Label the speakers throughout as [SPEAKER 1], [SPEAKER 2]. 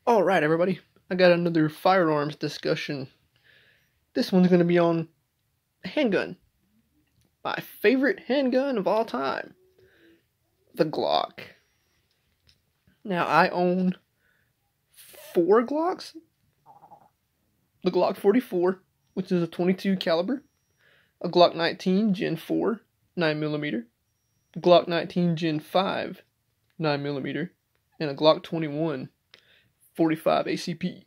[SPEAKER 1] Alright, everybody. I got another firearms discussion. This one's going to be on handgun. My favorite handgun of all time. The Glock. Now, I own 4 Glocks. The Glock 44, which is a 22 caliber. A Glock 19 Gen 4, 9mm. Glock 19 Gen 5, 9mm. And a Glock 21, 45 ACP.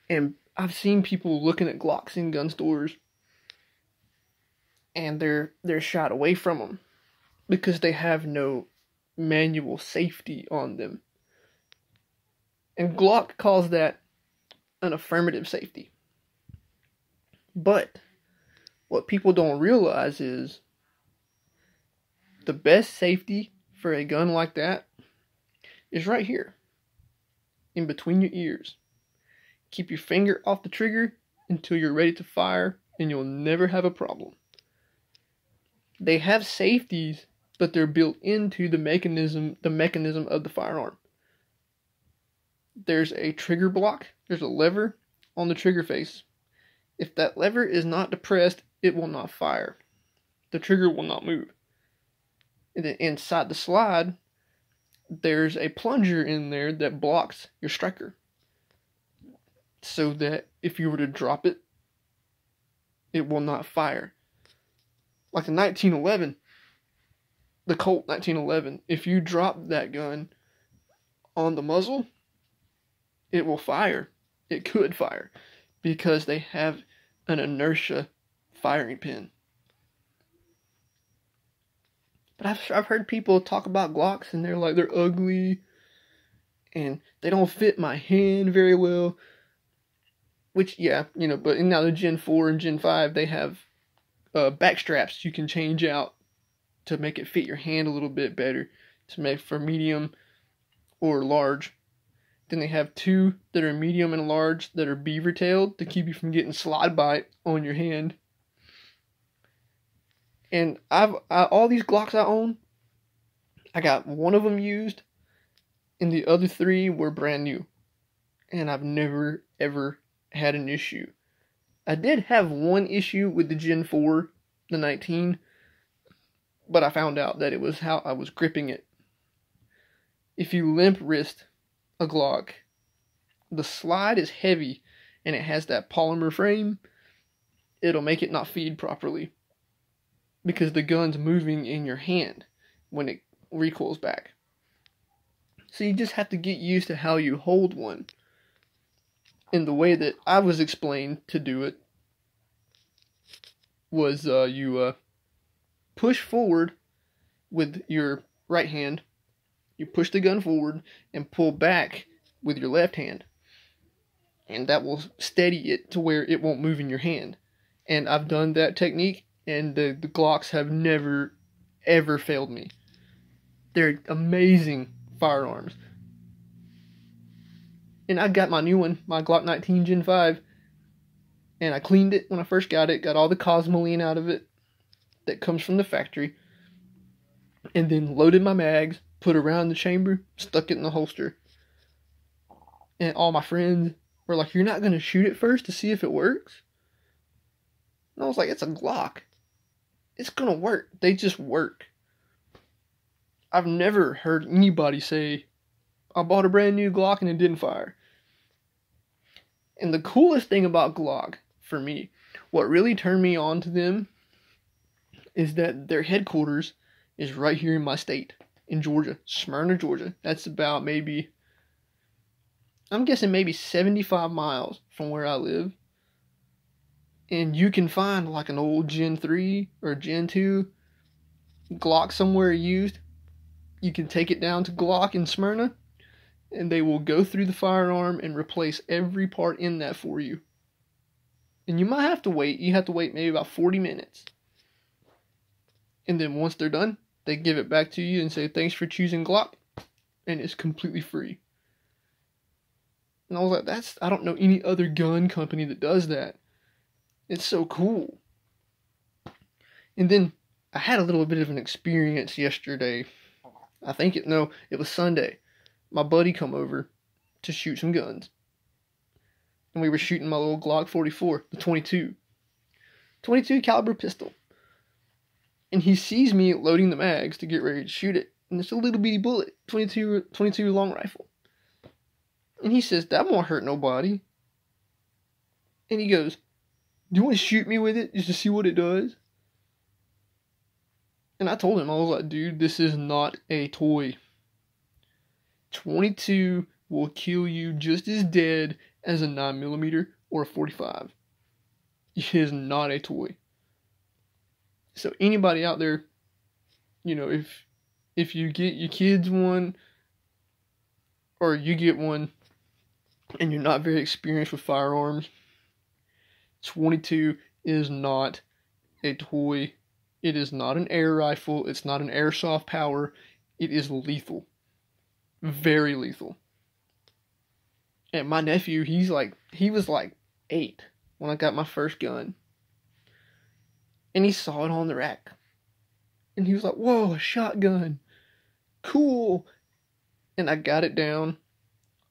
[SPEAKER 1] And I've seen people looking at Glocks in gun stores, and they're shied away from them because they have no manual safety on them. And Glock calls that an affirmative safety. But what people don't realize is the best safety for a gun like that is right here, in between your ears. Keep your finger off the trigger until you're ready to fire, and you'll never have a problem. They have safeties, but they're built into the mechanism of the firearm. There's a trigger block, there's a lever on the trigger face. If that lever is not depressed, it will not fire. The trigger will not move. And then inside the slide, there's a plunger in there that blocks your striker, so that if you were to drop it, it will not fire. Like the 1911, the Colt 1911, if you drop that gun on the muzzle, it will fire. It could fire because they have an inertia firing pin. But I've heard people talk about Glocks and they're ugly and they don't fit my hand very well. Which, yeah, but now the Gen 4 and Gen 5, they have back straps you can change out to make it fit your hand a little bit better, to make for medium or large. Then they have 2 that are medium and large that are beaver-tailed to keep you from getting slide bite on your hand. And all these Glocks I own, I got one of them used, and the other 3 were brand new. And I've never, ever had an issue. I did have one issue with the Gen 4, the 19, but I found out that it was how I was gripping it. If you limp wrist a Glock, the slide is heavy and it has that polymer frame, it'll make it not feed properly because the gun's moving in your hand when it recoils back. So you just have to get used to how you hold one. And the way that I was explained to do it was you push forward with your right hand, you push the gun forward, and pull back with your left hand. And that will steady it to where it won't move in your hand. And I've done that technique, and the Glocks have never, ever failed me. They're amazing firearms. And I got my new one, my Glock 19 Gen 5, and I cleaned it when I first got it, got all the cosmoline out of it that comes from the factory, and then loaded my mags, put it around the chamber, stuck it in the holster. And all my friends were like, "You're not going to shoot it first to see if it works?" And I was like, "It's a Glock. It's going to work. They just work." I've never heard anybody say, "I bought a brand new Glock and it didn't fire." And the coolest thing about Glock, for me, what really turned me on to them, is that their headquarters is right here in my state, in Georgia, Smyrna, Georgia. That's about I'm guessing maybe 75 miles from where I live. And you can find like an old Gen 3 or Gen 2 Glock somewhere used. You can take it down to Glock in Smyrna, and they will go through the firearm and replace every part in that for you. And you might have to wait. You have to wait maybe about 40 minutes. And then once they're done, they give it back to you and say, "Thanks for choosing Glock." And it's completely free. And I was like, I don't know any other gun company that does that. It's so cool. And then I had a little bit of an experience yesterday. It was Sunday. my buddy come over to shoot some guns. And we were shooting my little Glock 44, the 22 caliber pistol. And he sees me loading the mags to get ready to shoot it. And it's a little bitty bullet, 22 long rifle. And he says, that won't hurt nobody. And he goes, do you want to shoot me with it just to see what it does? And I told him, I was like, dude, this is not a toy. 22 will kill you just as dead as a 9mm or a 45. It is not a toy. So anybody out there, you know, if you get your kids one, or you get one, and you're not very experienced with firearms, 22 is not a toy. It is not an air rifle. It's not an airsoft power. It is lethal. Very lethal. And my nephew, he was like 8 when I got my first gun. And he saw it on the rack. And he was like, whoa, a shotgun. Cool. And I got it down.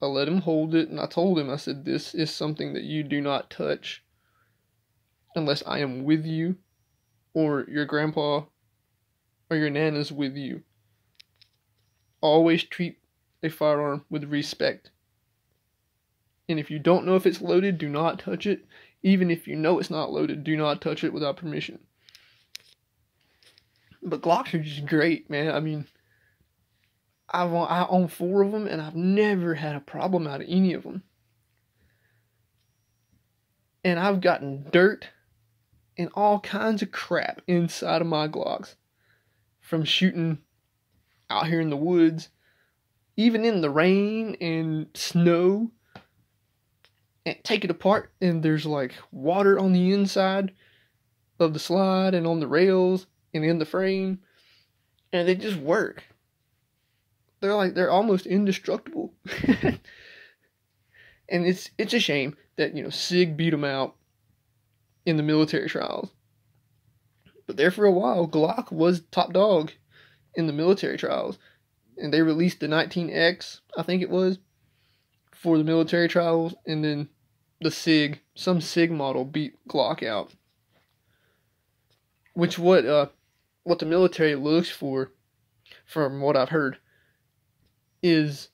[SPEAKER 1] I let him hold it. And I told him, I said, this is something that you do not touch unless I am with you, or your grandpa or your nana's with you. Always treat a firearm with respect. And if you don't know if it's loaded, do not touch it. Even if you know it's not loaded, do not touch it without permission. But Glocks are just great, man. I mean, I own 4 of them, and I've never had a problem out of any of them. And I've gotten dirt and all kinds of crap inside of my Glocks from shooting out here in the woods, even in the rain and snow, and take it apart and there's like water on the inside of the slide and on the rails and in the frame, and they just work. They're almost indestructible. And it's a shame that, you know, Sig beat them out in the military trials. But there for a while, Glock was top dog in the military trials. And they released the 19X, I think it was, for the military trials. And then the Sig, some Sig model beat Glock out. Which what the military looks for, from what I've heard, is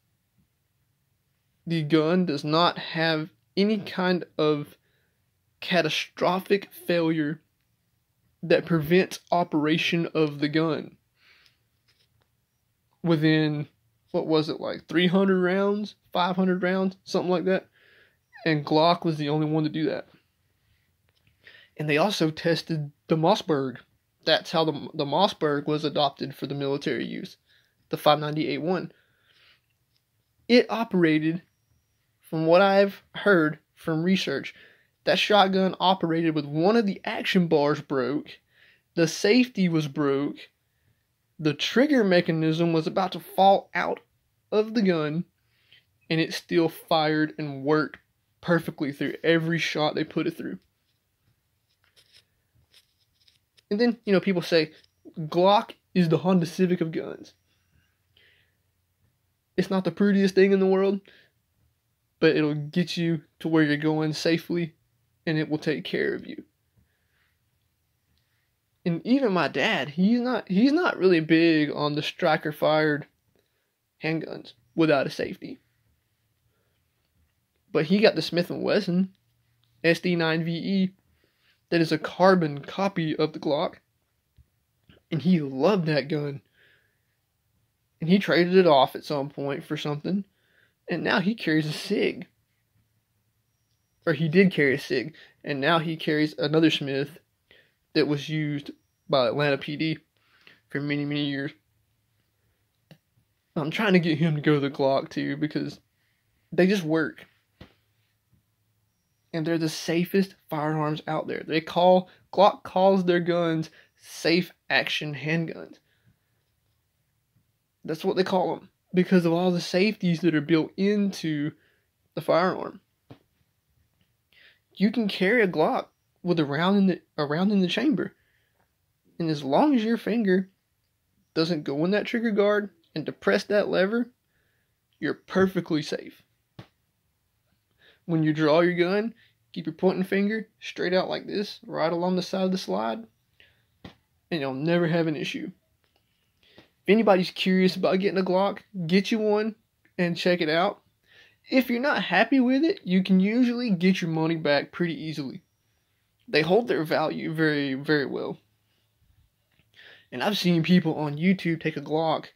[SPEAKER 1] the gun does not have any kind of catastrophic failure that prevents operation of the gun within, what was it, like 300 rounds, 500 rounds, something like that. And Glock was the only one to do that. And they also tested the Mossberg. That's how the Mossberg was adopted for the military use, the 590A1. It operated, from what I've heard from research, that shotgun operated with one of the action bars broke, the safety was broke, the trigger mechanism was about to fall out of the gun, and it still fired and worked perfectly through every shot they put it through. And then, you know, people say, Glock is the Honda Civic of guns. It's not the prettiest thing in the world, but it'll get you to where you're going safely, and it will take care of you. And even my dad, he's not really big on the striker fired handguns without a safety. But he got the Smith & Wesson SD9VE that is a carbon copy of the Glock, and he loved that gun. And he traded it off at some point for something, and now he carries a Sig. Or he did carry a Sig, and now he carries another Smith that was used by Atlanta PD for many, many years. I'm trying to get him to go to the Glock too, because they just work. And they're the safest firearms out there. Glock calls their guns safe action handguns. That's what they call them, because of all the safeties that are built into the firearm. You can carry a Glock with a round in the chamber, and as long as your finger doesn't go in that trigger guard and depress that lever, you're perfectly safe. When you draw your gun, keep your pointing finger straight out like this, right along the side of the slide, and you'll never have an issue. If anybody's curious about getting a Glock, get you one and check it out. If you're not happy with it, you can usually get your money back pretty easily. They hold their value very, very well. And I've seen people on YouTube take a Glock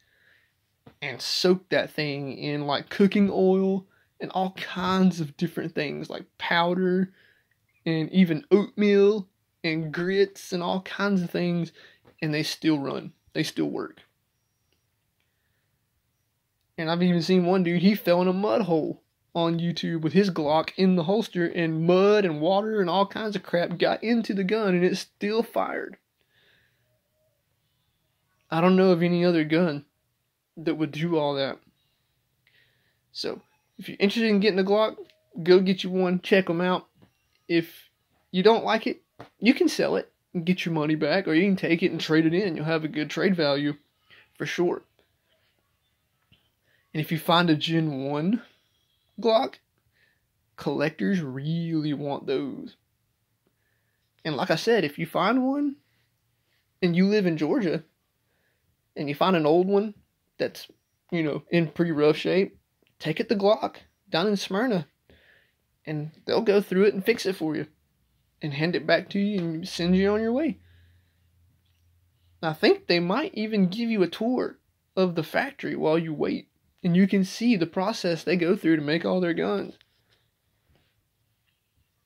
[SPEAKER 1] and soak that thing in like cooking oil and all kinds of different things like powder and even oatmeal and grits and all kinds of things, and they still run. They still work. And I've even seen one dude, he fell in a mud hole on YouTube with his Glock in the holster, and mud and water and all kinds of crap got into the gun and it still fired. I don't know of any other gun that would do all that. So, if you're interested in getting a Glock, go get you one, check them out. If you don't like it, you can sell it and get your money back, or you can take it and trade it in. You'll have a good trade value for sure. And if you find a Gen 1 Glock, collectors really want those. And like I said, if you find one and you live in Georgia and you find an old one that's, in pretty rough shape, take it to Glock down in Smyrna and they'll go through it and fix it for you and hand it back to you and send you on your way. I think they might even give you a tour of the factory while you wait, and you can see the process they go through to make all their guns.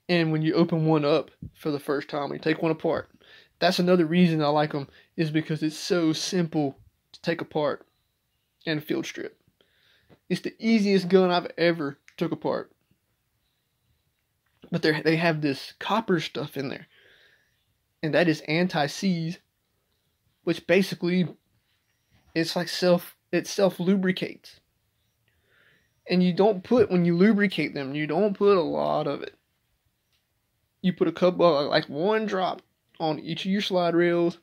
[SPEAKER 1] And when you open one up for the first time, you take one apart. That's another reason I like them, is because it's so simple to take apart and field strip. It's the easiest gun I've ever took apart. But they have this copper stuff in there, and that is anti-seize, which basically it's like self lubricates. And when you lubricate them, you don't put a lot of it. You put a couple, like one drop on each of your slide rails,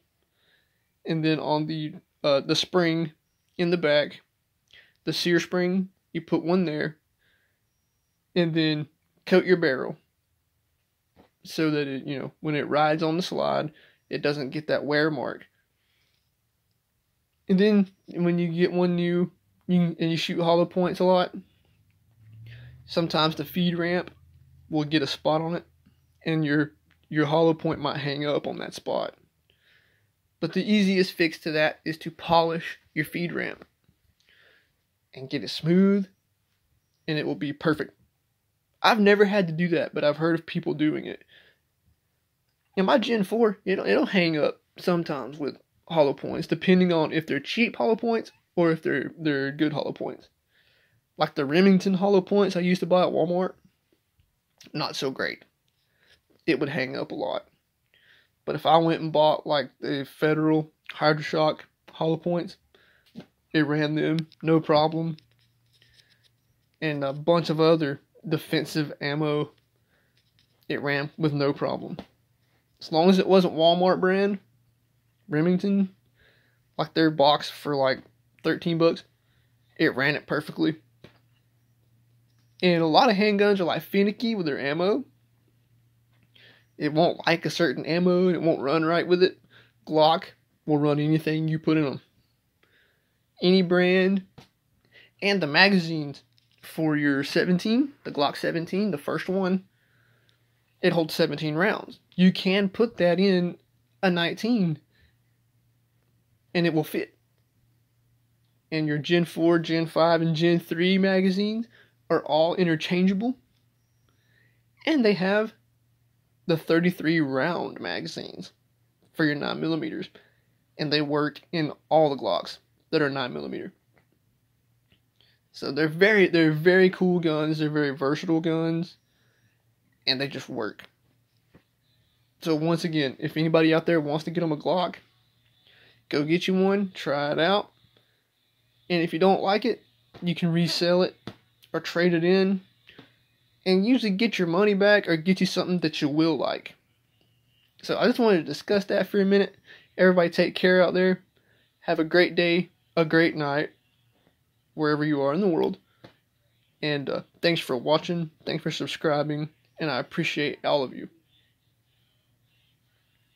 [SPEAKER 1] and then on the spring in the back, the sear spring, you put one there, and then coat your barrel so that it, when it rides on the slide, it doesn't get that wear mark. And then when you get one new, and you shoot hollow points a lot, sometimes the feed ramp will get a spot on it, and your hollow point might hang up on that spot. But the easiest fix to that is to polish your feed ramp and get it smooth, and it will be perfect. I've never had to do that, but I've heard of people doing it. In my Gen 4, it'll hang up sometimes with hollow points, depending on if they're cheap hollow points or if they're good hollow points. Like the Remington hollow points I used to buy at Walmart, not so great. It would hang up a lot. But if I went and bought like the Federal Hydroshock hollow points, it ran them no problem. And a bunch of other defensive ammo, it ran with no problem. As long as it wasn't Walmart brand, Remington, like their box for like $13, it ran it perfectly. And a lot of handguns are like finicky with their ammo. It won't like a certain ammo and it won't run right with it. Glock will run anything you put in them. Any brand. And the magazines for your 17, the Glock 17, the first one, it holds 17 rounds. You can put that in a 19 and it will fit. And your Gen 4, Gen 5, and Gen 3 magazines are all interchangeable. And they have the 33 round magazines for your 9mm. And they work in all the Glocks that are 9mm. So they're very cool guns. They're very versatile guns. And they just work. So once again, if anybody out there wants to get them a Glock, go get you one, try it out. And if you don't like it, you can resell it or trade it in. And usually get your money back or get you something that you will like. So I just wanted to discuss that for a minute. Everybody take care out there. Have a great day, a great night, wherever you are in the world. And thanks for watching. Thanks for subscribing. And I appreciate all of you.